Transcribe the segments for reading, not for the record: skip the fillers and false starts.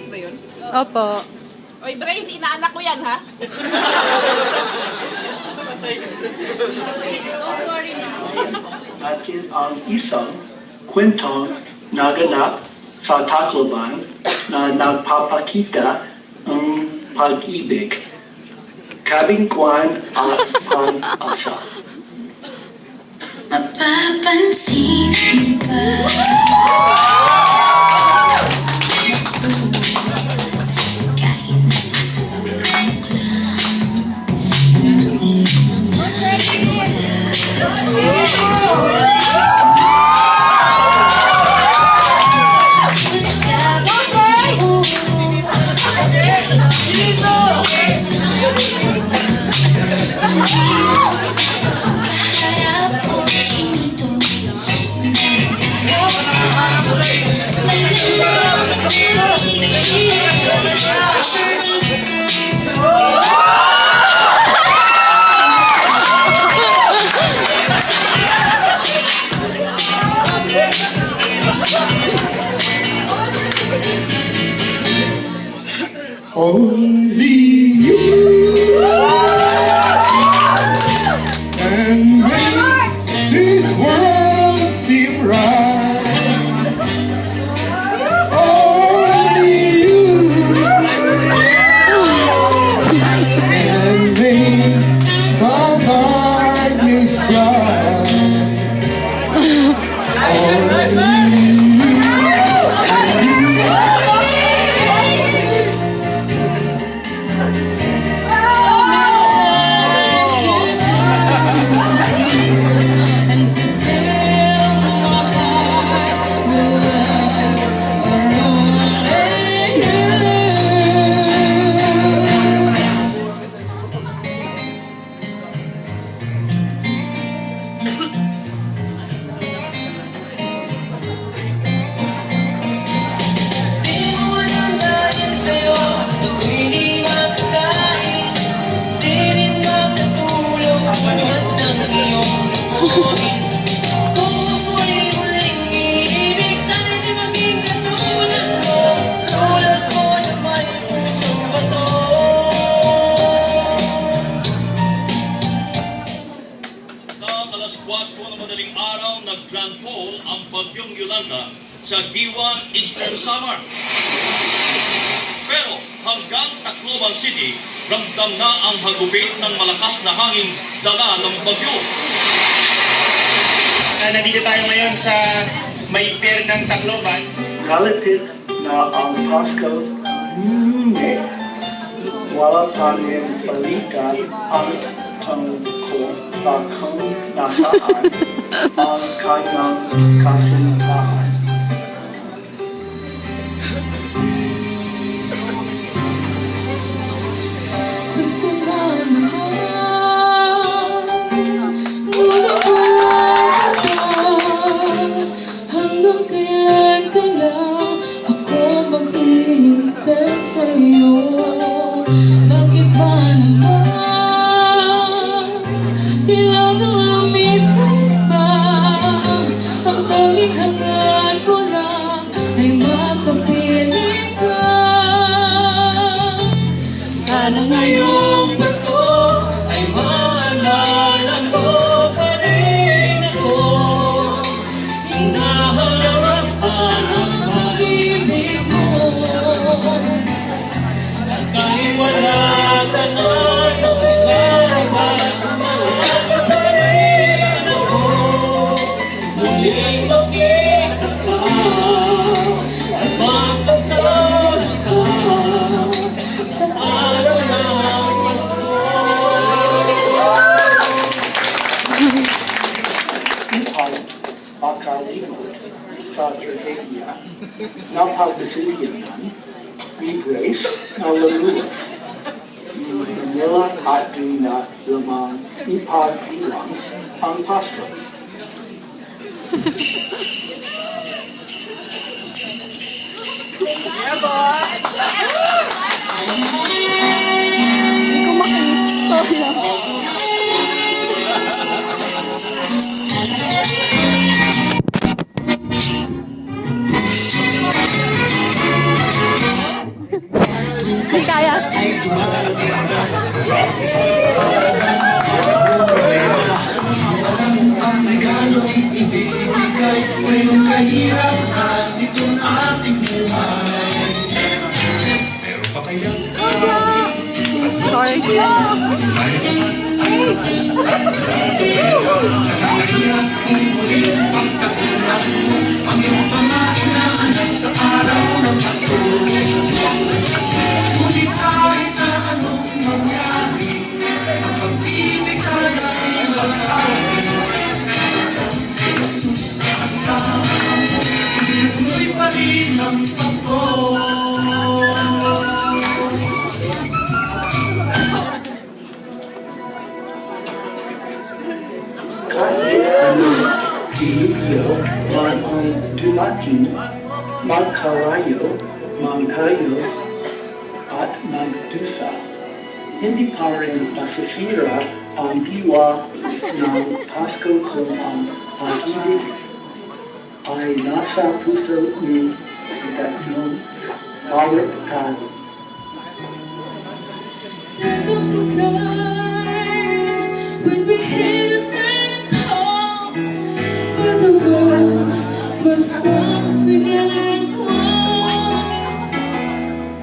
Brace ba yun? Opo. Oy, Brace, inaanak ko yan, ha? Don't worry na. Natin ang isang kwentong naganap sa Tacloban na nagpapakita ng pag-ibig, kabiguan at pag-asa. Mapapansin mo ba? Kahit nasa sulat lang ng iyong mga kaharap ko sinito Only you can make this world seem right. Only you can make my darkness bright. Only alas 4 ng madaling araw nag-landfall ang bagyong Yolanda sa Giwan, Eastern Samar. Pero hanggang Tacloban City, ramdam na ang hagupit ng malakas na hangin dala ng bagyo. Nandito tayo ngayon sa may pier ng Tacloban. Kalapit na ang Pasko, ngunit wala pa rin balikan ang tungkol sa kung nasaan ang kanyang kasintahan. Gusto na naman buluhan ka. Hanggang kailan kaya ako maghihintay sa'yo? Bakit ba naman kailangan lumisan pa? Ang tanging hangad ko lang ay makapiling ka. Sana ngayong Pasko ay maalala mo pa rin ako. Hinaharap ang pag-ibig mo. At kahit wala ka na, umaas pa rin ako. Muling makita ka at magkasama ka sa araw ng Pasko. Ipag makalimot sa trahedya na pagkasilyanan ni Grace na lalunod. Manila at na lamang ipagdiwang ang Pasko. Hindi ko makita. Sorry lang. Hindi kaya. Sorry. Kahit anong dilugyo man ang dumating, magkarayo, mangkayo, at magdusa. Hindi pa rin masisira ang diwa ng Pasko kung ang pag-ibig ay nasa puso ni tatlong bawat tao. There comes a time when we hear a certain call, where the world must come together as one.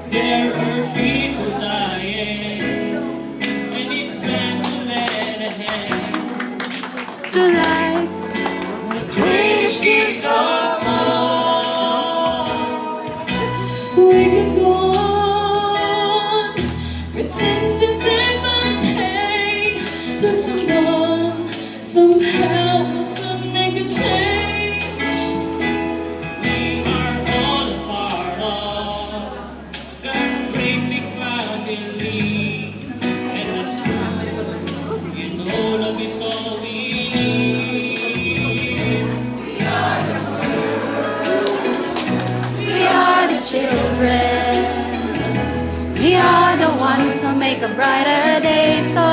There are people dying, and it's time to let ahead. Tonight. Greatest gift of all. We can go on pretending that might take, but somehow we'll soon make a change. We are all a part of God's great big family, and that's true. You know, love is all we need. We are the children. We are the ones who make a brighter day. So